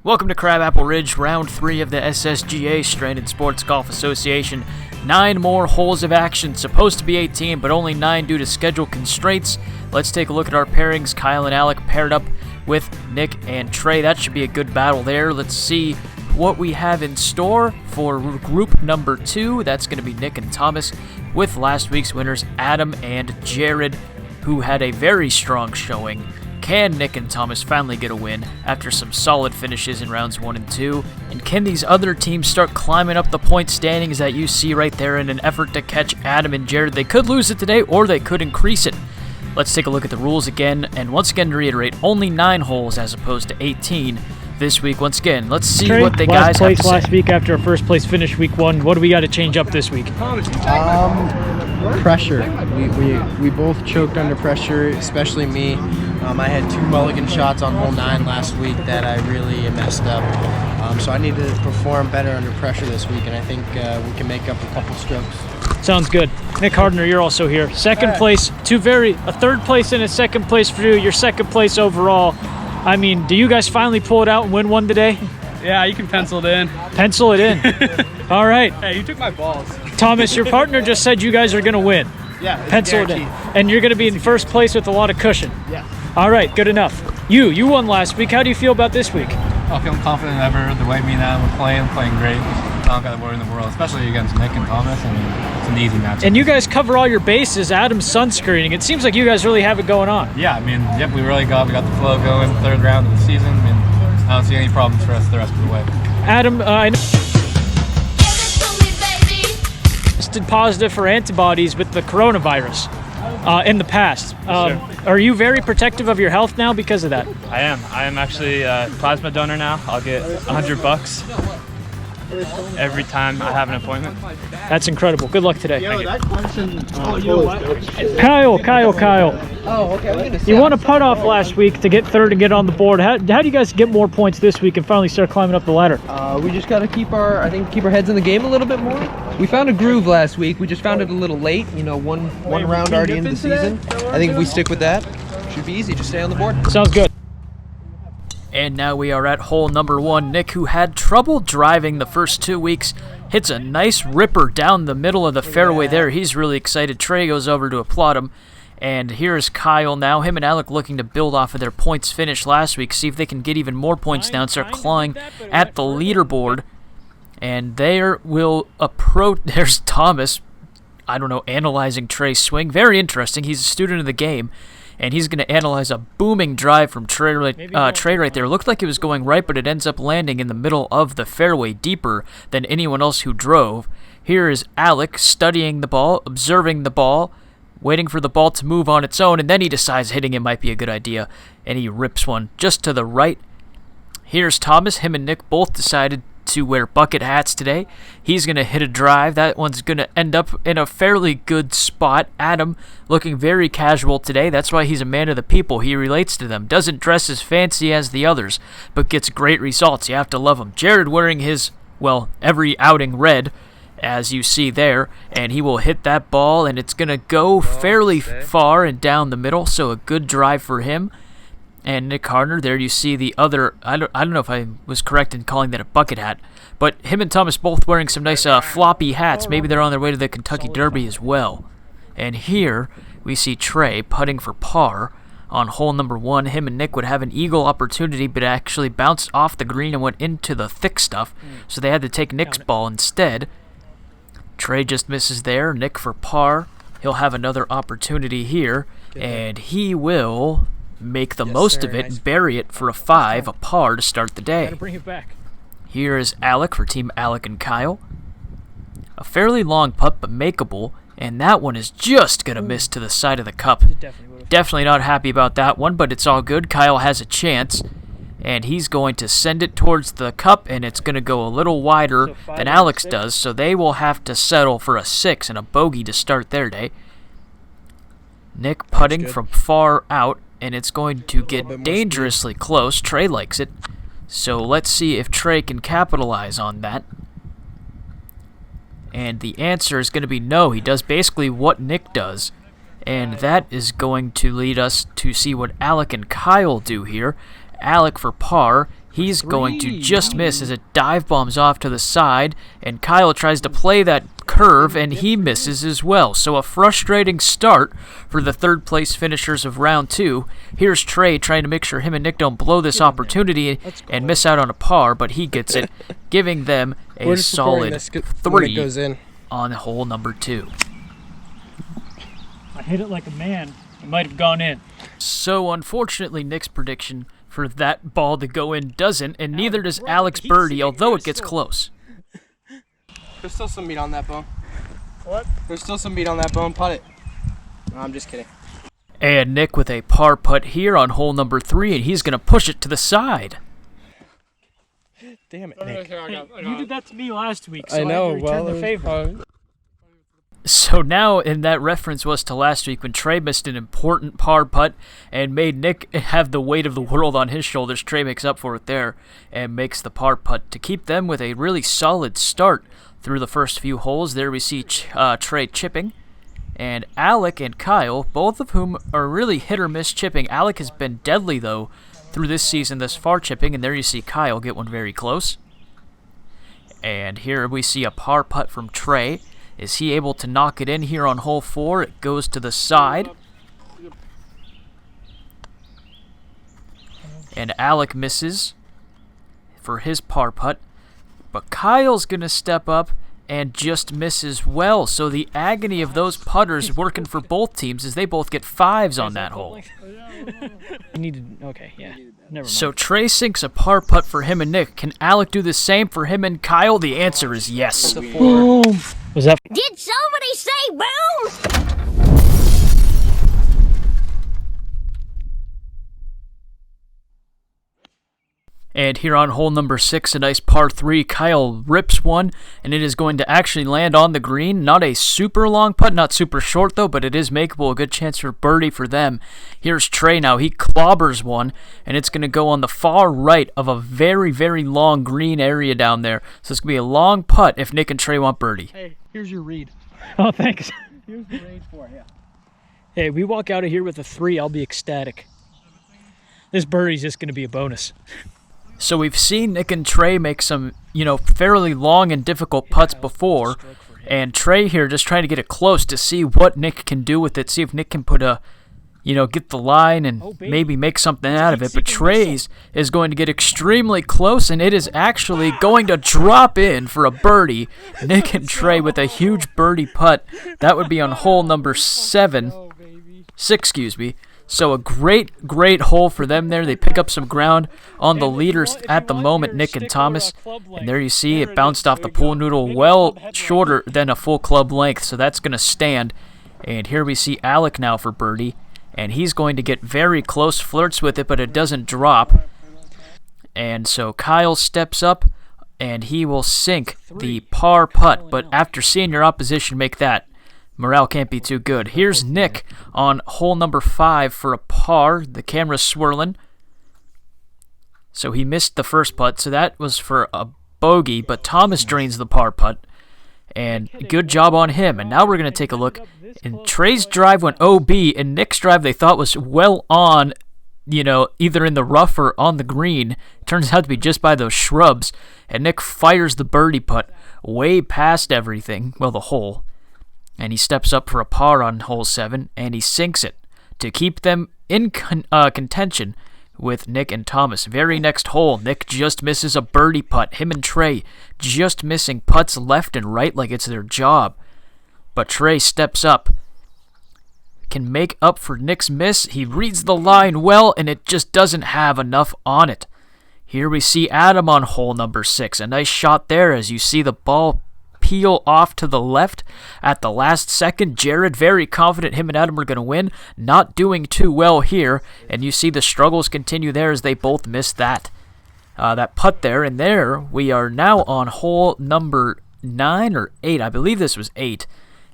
Welcome to Crabapple Ridge, round 3 of the SSGA Stranded Sports Golf Association. 9 more holes of action, supposed to be 18, but only 9 due to schedule constraints. Let's take a look at our pairings. Kyle and Alec paired up with Nick and Trey. That should be a good battle there. Let's see what we have in store for group number 2. That's going to be Nick and Thomas, with last week's winners Adam and Jared, who had a very strong showing. Can Nick and Thomas finally get a win after some solid finishes in rounds 1 and 2? And can these other teams start climbing up the point standings that you see right there in an effort to catch Adam and Jared? They could lose it today, or they could increase it. Let's take a look at the rules again, and once again to reiterate, only 9 holes as opposed to 18 this week. Once again, let's see Trey, what the guys have to say. last week after a first place finish week 1. What do we got to change up this week? Pressure. We both choked under pressure, especially me. I had 2 mulligan shots on hole 9 last week that I really messed up. So I need to perform better under pressure this week, and I think we can make up a couple strokes. Sounds good. Nick Hardner, you're also here. Second place, a third place and a second place for you. Your second place overall. I mean, do you guys finally pull it out and win one today? Yeah, you can pencil it in. Pencil it in. All right. Hey, you took my balls. Thomas, your partner just said you guys are going to win. Yeah, Pencil it in. And you're going to be in first place with a lot of cushion. Yeah. All right, good enough. You won last week. How do you feel about this week? I'm feeling confident ever. The way me and Adam were playing great. I don't got the worry in the world, especially against Nick and Thomas, and it's an easy match. And you guys cover all your bases. Adam's sunscreening. It seems like you guys really have it going on. Yeah, I mean, yep, we got the flow going. Third round of the season, and I don't see any problems for us the rest of the way. Adam, I know tested positive for antibodies with the coronavirus in the past. Sure. Are you very protective of your health now because of that? I am. I am actually a plasma donor now. I'll get $100 every time I have an appointment. That's incredible. Good luck today. Yo, that question. Kyle. Oh, okay. I'm gonna say You won a putt off last week to get third and get on the board. How do you guys get more points this week and finally start climbing up the ladder? We just got to keep our heads in the game a little bit more. We found a groove last week. We just found it a little late. You know, one round already into the season. I think if we stick with that, it should be easy. Just stay on the board. Sounds good. And now we are at hole number 1. Nick, who had trouble driving the first 2 weeks, hits a nice ripper down the middle of the fairway there. He's really excited. Trey goes over to applaud him. And here's Kyle now. Him and Alec looking to build off of their points finish last week, see if they can get even more points now and start clawing at the leaderboard. And there will approach. There's Thomas, analyzing Trey's swing. Very interesting. He's a student of the game. And he's going to analyze a booming drive from Trey right there. Looked like it was going right, but it ends up landing in the middle of the fairway, deeper than anyone else who drove. Here is Alec studying the ball, observing the ball, waiting for the ball to move on its own, and then he decides hitting it might be a good idea, and he rips one just to the right. Here's Thomas. Him and Nick both decided to wear bucket hats today. He's going to hit a drive. That one's going to end up in a fairly good spot. Adam looking very casual today. That's why he's a man of the people. He relates to them. Doesn't dress as fancy as the others, but gets great results. You have to love him. Jared wearing his, every outing red, as you see there, and he will hit that ball, and it's going to go fairly far and down the middle, so a good drive for him. And Nick Hardner, there you see the other, I don't know if I was correct in calling that a bucket hat, but him and Thomas both wearing some nice floppy hats. Maybe they're on their way to the Kentucky Derby as well. And here we see Trey putting for par on hole number 1. Him and Nick would have an eagle opportunity, but actually bounced off the green and went into the thick stuff, so they had to take Nick's ball instead. Trey just misses there. Nick for par. He'll have another opportunity here, and he will make the most of it and bury it for a 5, a par to start the day. Bring it back. Here is Alec for Team Alec and Kyle. A fairly long putt, but makeable, And that one is just going to miss to the side of the cup. Definitely not happy about that one, but it's all good. Kyle has a chance, and he's going to send it towards the cup, and it's going to go a little wider than Alex does, so they will have to settle for a 6 and a bogey to start their day. Nick putting from far out, and it's going to get dangerously close. Trey likes it, so let's see if Trey can capitalize on that. And the answer is going to be no. He does basically what Nick does. And that is going to lead us to see what Alec and Kyle do here. Alec for par. He's going to just miss as it dive bombs off to the side. And Kyle tries to play that curve, and he misses as well. So a frustrating start for the third place finishers of round 2. Here's Trey trying to make sure him and Nick don't blow this opportunity and miss out on a par, but he gets it, giving them a solid 3 on hole number 2. I hit it like a man. It might have gone in. So unfortunately, Nick's prediction for that ball to go in doesn't, and neither does Alec's birdie, although it gets close. There's still some meat on that bone. What? There's still some meat on that bone. Putt it. No, I'm just kidding. And Nick with a par putt here on hole number 3, and he's going to push it to the side. Damn it, Nick. Hey, you did that to me last week, so I know. I had to return the favor. So now, and that reference was to last week when Trey missed an important par putt and made Nick have the weight of the world on his shoulders. Trey makes up for it there and makes the par putt to keep them with a really solid start through the first few holes. There we see Trey chipping. And Alec and Kyle, both of whom are really hit or miss chipping. Alec has been deadly, though, through this season thus far chipping. And there you see Kyle get one very close. And here we see a par putt from Trey. Is he able to knock it in here on hole 4? It goes to the side. And Alec misses for his par putt. But Kyle's going to step up and just miss as well. So the agony of those putters working for both teams is they both get 5s on that hole. Okay, yeah. Never mind. So Trey sinks a par putt for him and Nick. Can Alec do the same for him and Kyle? The answer is yes. Boom. Was that? Did somebody say boom? And here on hole number 6, a nice par 3, Kyle rips one, and it is going to actually land on the green. Not a super long putt, not super short though, but it is makeable. A good chance for birdie for them. Here's Trey now. He clobbers one, and it's going to go on the far right of a very, very long green area down there. So it's going to be a long putt if Nick and Trey want birdie. Hey, here's your read. Oh, thanks. Here's the range for yeah. Hey, we walk out of here with a 3, I'll be ecstatic. This birdie's just going to be a bonus. So we've seen Nick and Trey make some, fairly long and difficult putts before, and Trey here just trying to get it close to see what Nick can do with it, see if Nick can put get the line and maybe make something out of it. But Trey's is going to get extremely close, and it is actually going to drop in for a birdie. Nick and Trey with a huge birdie putt. That would be on hole number 6, excuse me. So a great hole for them there. They pick up some ground on the leaders at the moment, Nick and Thomas. And there you see it bounced off the pool noodle well shorter than a full club length. So that's going to stand. And here we see Alec now for birdie. And he's going to get very close, flirts with it, but it doesn't drop. And so Kyle steps up, and he will sink the par putt. But after seeing your opposition make that, morale can't be too good. Here's Nick on hole number 5 for a par. The camera's swirling. So he missed the first putt, so that was for a bogey, but Thomas drains the par putt. And good job on him. And now we're going to take a look. And Trey's drive went OB, and Nick's drive they thought was well on, either in the rough or on the green. Turns out to be just by those shrubs. And Nick fires the birdie putt way past everything, well, the hole. And he steps up for a par on hole 7, and he sinks it to keep them in contention with Nick and Thomas. Very next hole, Nick just misses a birdie putt. Him and Trey just missing putts left and right like it's their job. But Trey steps up, can make up for Nick's miss. He reads the line well, and it just doesn't have enough on it. Here we see Adam on hole number 6. A nice shot there as you see the ball peel off to the left at the last second. Jared, very confident him and Adam are going to win. Not doing too well here, and you see the struggles continue there as they both miss that putt there. And there we are now on hole number 9 or 8. I believe this was 8.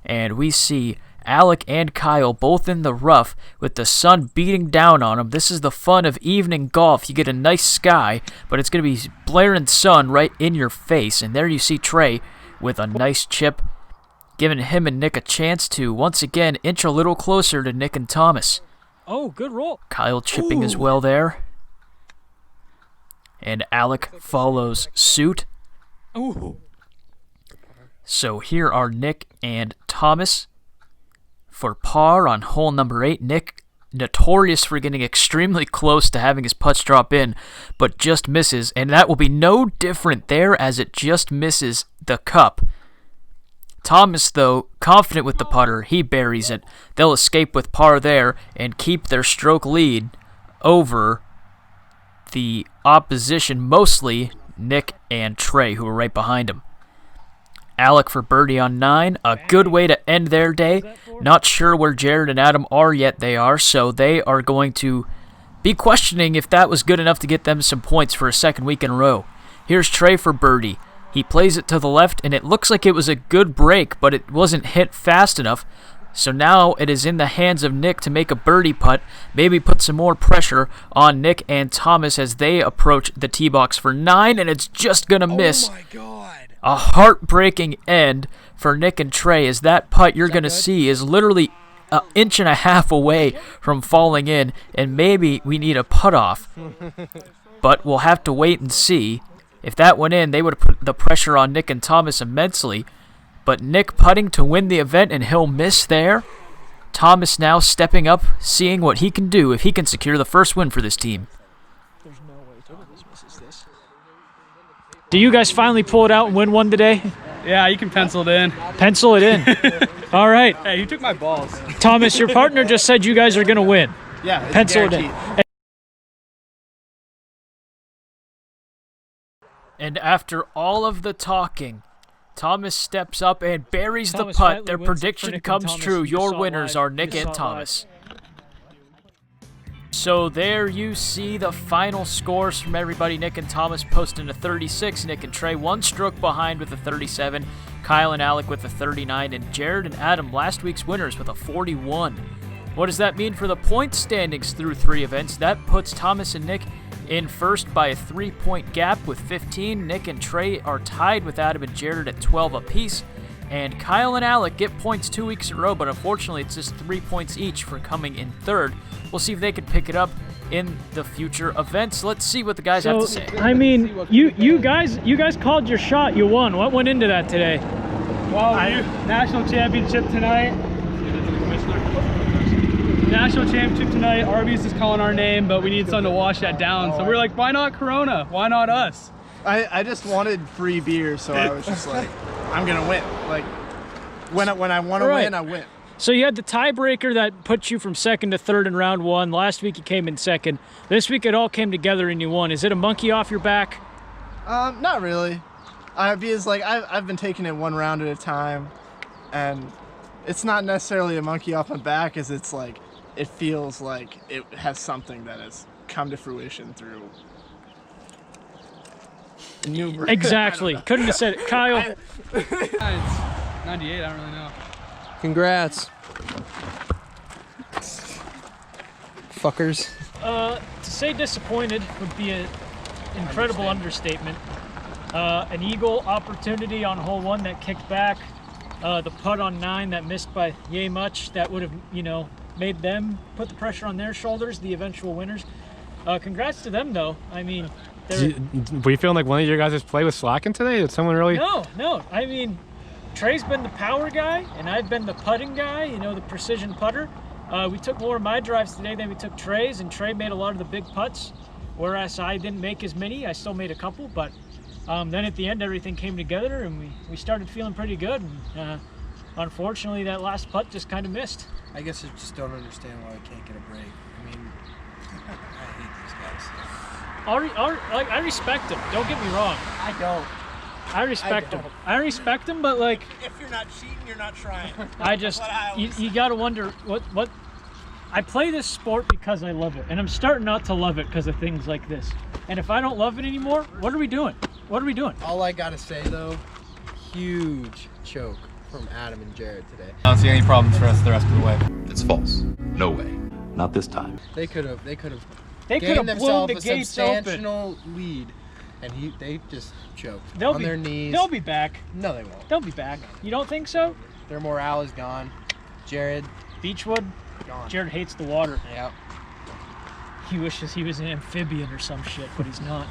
And we see Alec and Kyle both in the rough with the sun beating down on them. This is the fun of evening golf. You get a nice sky, but it's going to be blaring sun right in your face. And there you see Trey with a nice chip, giving him and Nick a chance to once again inch a little closer to Nick and Thomas. Oh, good roll. Kyle chipping as well there. And Alec follows suit. Ooh. So here are Nick and Thomas for par on hole number 8. Nick, notorious for getting extremely close to having his putts drop in, but just misses, and that will be no different there as it just misses the cup. Thomas, though, confident with the putter, he buries it. They'll escape with par there and keep their stroke lead over the opposition, mostly Nick and Trey, who are right behind him. Alec for birdie on 9. A good way to end their day. Not sure where Jared and Adam are yet. They are, so they are going to be questioning if that was good enough to get them some points for a second week in a row. Here's Trey for birdie. He plays it to the left, and it looks like it was a good break, but it wasn't hit fast enough. So now it is in the hands of Nick to make a birdie putt, maybe put some more pressure on Nick and Thomas as they approach the tee box for 9, and it's just going to miss. Oh my God. A heartbreaking end for Nick and Trey, as that putt you're going to see is literally an inch and a half away from falling in, and maybe we need a putt off. But we'll have to wait and see. If that went in, they would have put the pressure on Nick and Thomas immensely. But Nick putting to win the event, and he'll miss there. Thomas now stepping up, seeing what he can do if he can secure the first win for this team. Do you guys finally pull it out and win one today? Yeah, you can pencil it in. Pencil it in. All right. Hey, you took my balls. Thomas, your partner just said you guys are going to win. Yeah, it's Pencil it guaranteed. in. And after all of the talking, Thomas steps up and buries Thomas the putt. Flatley Their wins for prediction Nick and comes Thomas. true. You Your saw it winners live. are Nick You and saw it Thomas. So there you see the final scores from everybody. Nick and Thomas posting a 36. Nick and Trey 1 stroke behind with a 37. Kyle and Alec with a 39. And Jared and Adam, last week's winners, with a 41. What does that mean for the point standings through 3 events? That puts Thomas and Nick in first by a 3-point gap with 15. Nick and Trey are tied with Adam and Jared at 12 apiece. And Kyle and Alec get points 2 weeks in a row, but unfortunately it's just 3 points each for coming in third. We'll see if they can pick it up in the future events. Let's see what the guys have to say. I mean, you guys called your shot. You won. What went into that today? Well, national championship tonight. National championship tonight. Arby's is calling our name, but we need something to wash that down. So we're like, why not Corona? Why not us? I just wanted free beer, so I was just like, I'm gonna win. Like when I want to win, I win. So you had the tiebreaker that put you from second to third in round 1. Last week you came in second. This week it all came together and you won. Is it a monkey off your back? Not really. Because like I've been taking it 1 round at a time, and it's not necessarily a monkey off my back, as it's like it feels like it has something that has come to fruition through numerous. Exactly. Couldn't have said it. Kyle. It's 98, I don't really know. Congrats. Fuckers. To say disappointed would be an incredible understatement. An eagle opportunity on hole 1 that kicked back. The putt on 9 that missed by yay much. That would have, made them put the pressure on their shoulders, the eventual winners. Congrats to them, though. I mean, Were you feeling like one of your guys' play was slacking today? Did someone really? No. I mean, Trey's been the power guy, and I've been the putting guy, the precision putter. We took more of my drives today than we took Trey's, and Trey made a lot of the big putts, whereas I didn't make as many. I still made a couple, but then at the end, everything came together, and we started feeling pretty good. And, unfortunately, that last putt just kind of missed. I guess I just don't understand why I can't get a break. I mean, I hate these guys. I respect him. Don't get me wrong. I don't. I respect him. I respect him, but like, If you're not cheating, you're not trying. I just, you gotta wonder what. I play this sport because I love it, and I'm starting not to love it because of things like this. And if I don't love it anymore, what are we doing? What are we doing? All I gotta say though, huge choke from Adam and Jared today. I don't see any problems for us the rest of the way. It's false. No way. Not this time. They could have They could gained have blown themselves the a gates open. substantial lead, and they just choked They'll on be, their knees. They'll be back. No, they won't. They'll be back. You don't think so? Their morale is gone. Jared, Beechwood. gone. Jared hates the water. Yep. He wishes he was an amphibian or some shit, but he's not.